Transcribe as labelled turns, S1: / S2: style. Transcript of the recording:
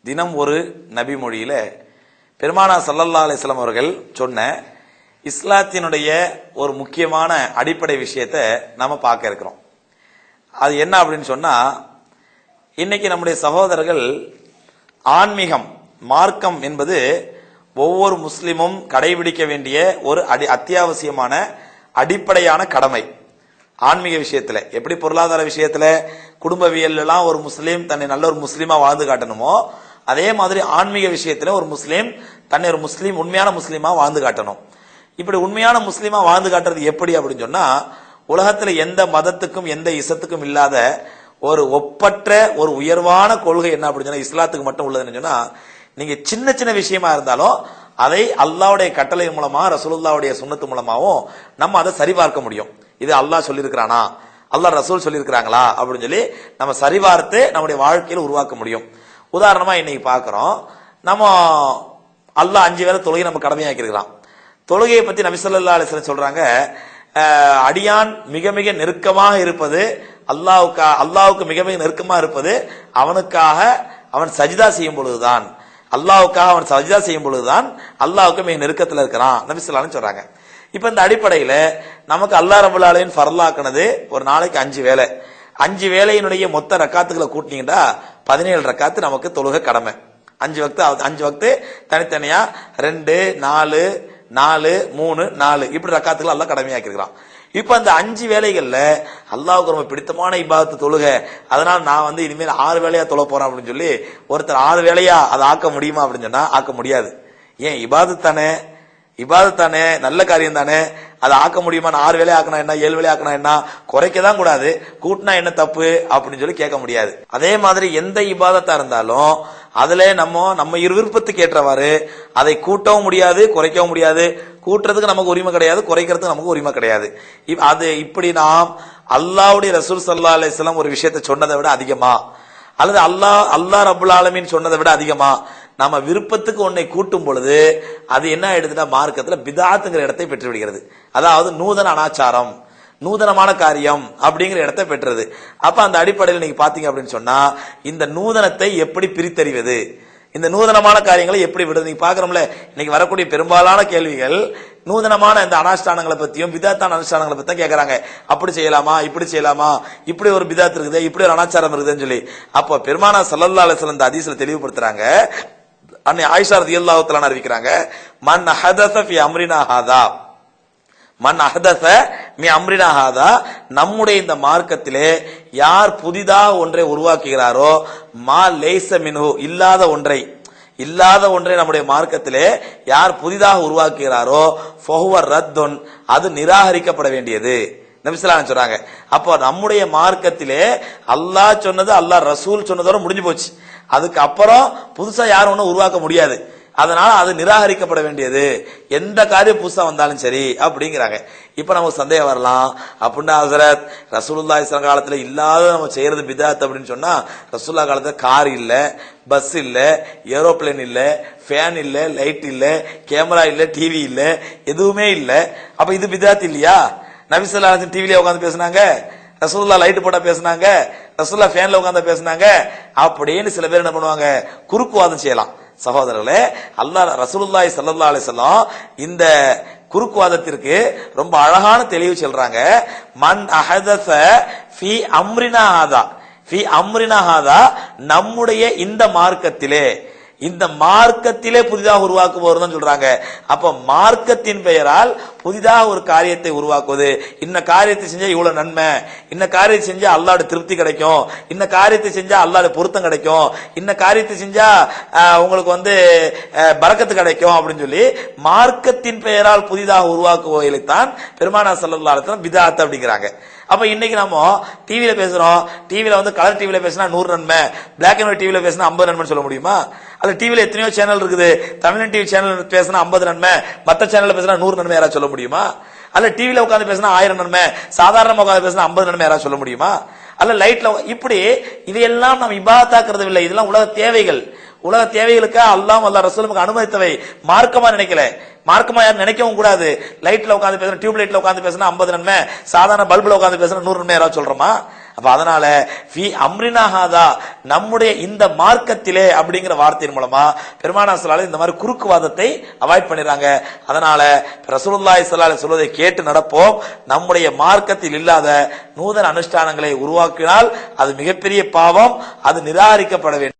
S1: தினம் ஒரு நபி மொழியில பெருமானா ஸல்லல்லாஹு அலைஹி வஸல்லம் அவர்கள் சொன்ன இஸ்லாத்தினுடைய ஒரு முக்கியமான அடிப்படை விஷயத்தை நாம பார்க்க இருக்கிறோம். அது என்ன அப்படின்னு சொன்னா, இன்னைக்கு நம்முடைய சகோதரர்கள் ஆன்மீகம் மார்க்கம் என்பது ஒவ்வொரு முஸ்லிமும் கடைபிடிக்க வேண்டிய ஒரு அத்தியாவசியமான அடிப்படையான கடமை. ஆன்மீக விஷயத்துல எப்படி பொருளாதார விஷயத்துல குடும்பவியல் எல்லாம் ஒரு முஸ்லீம் தன்னை நல்ல ஒரு முஸ்லீமா வாழ்ந்து காட்டணுமோ, அதே மாதிரி ஆன்மீக விஷயத்துல ஒரு முஸ்லீம் தன்னை ஒரு முஸ்லீம் உண்மையான முஸ்லீமா வாழ்ந்து காட்டணும். இப்படி உண்மையான முஸ்லீமா வாழ்ந்து காட்டுறது எப்படி அப்படின்னு சொன்னா, உலகத்துல எந்த மதத்துக்கும் எந்த இசத்துக்கும் இல்லாத ஒரு ஒப்பற்ற ஒரு உயர்வான கொள்கை என்ன அப்படின்னு சொன்னா, இஸ்லாத்துக்கு மட்டும் உள்ளதுன்னு சொன்னா, நீங்க சின்ன சின்ன விஷயமா இருந்தாலும் அதை அல்லாஹ்வுடைய கட்டளை மூலமா ரசூலுல்லாஹ்வுடைய சுன்னத்து மூலமாவும் நம்ம அதை சரிபார்க்க முடியும். இது அல்லாஹ் சொல்லியிருக்கிறானா, அல்லாஹ் ரசூல் சொல்லியிருக்கிறாங்களா அப்படின்னு சொல்லி நம்ம சரிபார்த்து நம்முடைய வாழ்க்கையில் உருவாக்க முடியும். உதாரணமா இன்னைக்கு பாக்குறோம், நம்ம அல்லாஹ் 5 வேளை தொழுகை நம்ம கடமையாக்கி இருக்கிறான். தொழுகையை பத்தி நபி ஸல்லல்லாஹு அலைஹி வஸல்லம் சொல்றாங்க, அடியான் மிக மிக நெருக்கமாக இருப்பது அல்லாஹ்வுக்கு மிக மிக நெருக்கமாக இருப்பது அவனுக்காக அவன் சஜிதா செய்யும் பொழுதுதான், அல்லாஹ்வுக்காக அவன் சஜிதா செய்யும் பொழுதுதான் அல்லாஹ்வுக்கு மிக நெருக்கத்தில் இருக்கிறான் நபி ஸல்லல்லாஹு அலைஹி சொல்றாங்க. இப்ப இந்த அடிப்படையில நமக்கு அல்லாஹ் ரப்பல் ஆலமீன் ஃபர்லாக்குனது ஒரு நாளைக்கு 5 வேளை. 5 வேளையினுடைய மொத்த ரக்காத்துகளை கூட்டினீங்கன்னா 17 ரக்காத்து நமக்கு தொழுகை கடமை. 5 வக்து தனித்தனியா 2 4 4 3 4 இப்படி ரக்காத்துகள் அல்லாஹ் கடமையாக்கி இருக்கிறான். இப்ப அந்த 5 வேளைகள்ல அல்லாஹ்வுக்கு ரொம்ப பிடித்தமான இபாதத்து தொழுகை, அதனால நான் இனிமேல் 6 வேளையா தொழ போறேன் அப்படின்னு சொல்லி ஒருத்தர் 6 வேளையா அதை ஆக்க முடியுமா அப்படின்னு சொன்னா ஆக்க முடியாது. ஏன்? இபாதத் தானே, நல்ல காரியம் தானே, அதை ஆக்க முடியுமா? 6 வேளை ஆக்கினா என்ன, 7 வேளை ஆக்கினா என்ன, குறைக்கதான் கூடாது, கூட்டினா என்ன தப்பு அப்படின்னு சொல்லி கேட்க முடியாது. அதே மாதிரி எந்த இபாதத்தா இருந்தாலும் அதுல நம்ம விருப்பத்துக்கு ஏற்றவாறு அதை கூட்டவும் முடியாது, குறைக்கவும் முடியாது. கூட்டுறதுக்கு நமக்கு உரிமை கிடையாது, குறைக்கிறதுக்கு நமக்கு உரிமை கிடையாது. அது இப்படி நாம் அல்லாஹ்வுடைய ரசூல் ஸல்லல்லாஹு அலைஹி வஸல்லம் ஒரு விஷயத்தை சொன்னதை விட அதிகமா, அல்லது அல்லாஹ் ரப்பல் ஆலமீன் சொன்னதை விட அதிகமா நம்ம விருப்பத்துக்கு ஒன்னை கூட்டும் பொழுது அது என்ன ஆயிடுதுன்னா மார்க்கத்துல பிதாத்துங்கிற இடத்தை பெற்று விடுகிறது. அதாவது நூதன அனாச்சாரம், நூதனமான காரியம் அப்படிங்கிற இடத்தை பெற்றது. அப்ப அந்த அடிப்படையில் நீங்க பாத்தீங்க அப்படின்னு சொன்னா, இந்த நூதனத்தை எப்படி பிரித்தறிவது, இந்த நூதனமான காரியங்களை எப்படி விடுறது? நீங்க பாக்குறோம்ல, இன்னைக்கு வரக்கூடிய பெரும்பாலான கேள்விகள் நூதனமான இந்த அனுஷ்டானங்களை பத்தியும் பிதாத்தான அனுஷ்டானங்களை பத்தி தான் கேட்கறாங்க. அப்படி செய்யலாமா, இப்படி செய்யலாமா, இப்படி ஒரு பிதாத் இருக்குது, இப்படி ஒரு அனாச்சாரம் இருக்குதுன்னு சொல்லி. அப்ப பெருமானா ஸல்லல்லாஹு அலைஹி வஸல்லம் இந்த ஹதீஸ்ல தெளிவுபடுத்துறாங்க. அன்னை ஆயிஷா ரலியல்லாஹு தஆலா அறிவிக்கிறாங்க, மன் ஹதஸ ஃபி அம்ரினா ஹாதா, மன் அஹதஸ மி அம்ரினா ஹாதா, நம்முடைய இந்த மார்க்கத்திலே யார் புதிதாக ஒன்றை உருவாக்குகிறாரோ, மா லைஸ மின்ஹு, இல்லாத ஒன்றை நம்முடைய மார்க்கத்திலே யார் புதிதாக உருவாக்குகிறாரோ, ஃபஹுவ ரத்துன், அது நிராகரிக்கப்பட வேண்டியது நபி ஸல்லல்லாஹு அலைஹி சொல்றாங்க. அப்போ நம்முடைய மார்க்கத்திலே அல்லாஹ் சொன்னது, அல்லாஹ் ரசூல் சொன்னதோட முடிஞ்சு போச்சு. அதுக்கு அப்புறம் புதுசா யாரும் ஒன்னும் உருவாக்க முடியாது. அதனால அது நிராகரிக்கப்பட வேண்டியது, எந்த காரியம் புதுசா வந்தாலும் சரி அப்படிங்கிறாங்க. இப்ப நமக்கு சந்தேகம் வரலாம், அப்படின்னா ஹஸரத் ரசூலுல்லாஹி ஸல்லல்லாஹு அலைஹி காலத்துல இல்லாத நம்ம செய்யறது பிதாத் அப்படின்னு சொன்னா, ரசூலுல்லாஹ் காலத்துல கார் இல்ல, பஸ் இல்ல, ஏரோப்ளேன் இல்ல, ஃபேன் இல்ல, லைட் இல்ல, கேமரா இல்ல, டிவி இல்ல, எதுவுமே இல்ல. அப்ப இது பிதாத் இல்லையா? நபி ஸல்லல்லாஹு அலைஹி டிவில உட்கார்ந்து பேசினாங்க, ரசூலுல்லாஹ் லைட் போட்டா பேசினாங்க, ரசூலுல்லாஹ் ஃபேன்ல உட்கார்ந்து பேசினாங்க அப்படின்னு சில பேர் என்ன பண்ணுவாங்க, குறுக்குவாதம் செய்யலாம். சகோதரர்களே, அல்லாஹ் ரசூலுல்லாஹி ஸல்லல்லாஹு அலைஹி வஸல்லம் இந்த குறுக்குவாதத்திற்கு ரொம்ப அழகான தெளிவு சொல்றாங்க. மன் அஹதஸ ஃபி அம்ரினா ஹாதா, ஃபி அம்ரினா ஹாதா, நம்முடைய இந்த மார்க்கத்திலே புதிதாக உருவாக்குபவர் தான் சொல்றாங்க. அப்ப மார்க்கத்தின் பெயரால் புதிதாக ஒரு காரியத்தை உருவாக்குவது, இந்த காரியத்தை செஞ்சா இவ்வளவு நன்மை, இந்த காரியத்தை செஞ்சா அல்லாஹ்வுடைய திருப்தி கிடைக்கும், இந்த காரியத்தை செஞ்சா அல்லாஹ்வுடைய பொருத்தம் கிடைக்கும், இந்த காரியத்தை செஞ்சா உங்களுக்கு பரக்கத்து கிடைக்கும் அப்படின்னு சொல்லி மார்க்கத்தின் பெயரால் புதிதாக உருவாக்குவதைத்தான் பெருமானார் ஸல்லல்லாஹு அலைஹி வஸல்லம் பிதாத் அப்படிங்கிறாங்க. அப்ப இன்னைக்கு நம்ம டிவியில பேசுறோம், டிவில கலர் டிவில பேசினா 100 நன்மை, பிளாக் அண்ட் ஒயிட் டிவில பேசினா 50 நன்மை சொல்ல முடியுமா? அல்ல டிவில எத்தனையோ சேனல் இருக்குது, தமிழ் டிவி சேனல் பேசினா 50 நன்மை, மத்த சேனல்ல பேசினா 100 நன்மை யாராவது சொல்ல முடியுமா? அல்ல டிவில உட்காந்து பேசினா 1000 நன்மை, சாதாரணமா உட்காந்து பேசினா 50 நன்மை யாராவது சொல்ல முடியுமா? அல்ல லைட்ல இப்படி இதையெல்லாம் நம்ம இபாதத்தாக்குறது இல்லை. இதெல்லாம் உலக தேவைகள். உலக தேவைகளுக்காக அல்லாஹ் ரசூலுக்கு அனுமதித்தவை, மார்க்கமா நினைக்கல. மார்க்கமா யாரும் நினைக்கவும் கூடாது. லைட்ல உட்காந்து பேசுற, டியூப் லைட்ல உட்காந்து பேசினா 50 நன்மை, சாதாரண பல்புல உட்காந்து பேசினா 100 நன்மை யாராவது சொல்றோமா? அப்ப அதனால ஃபி அம்ரினா ஹாதா, நம்முடைய இந்த மார்க்கத்திலே அப்படிங்கிற வார்த்தையின் மூலமா பெருமானார் ஸல்லல்லாஹு அலைஹி இந்த மாதிரி குறுக்குவாதத்தை அவாய்ட் பண்ணிடுறாங்க. அதனால ரசூலுல்லாஹி ஸல்லல்லாஹு அலைஹி சொல்வதை கேட்டு நடப்போம். நம்முடைய மார்க்கத்தில் இல்லாத நூதன அனுஷ்டானங்களை உருவாக்கினால் அது மிகப்பெரிய பாவம், அது நிராகரிக்கப்பட வேண்டும்.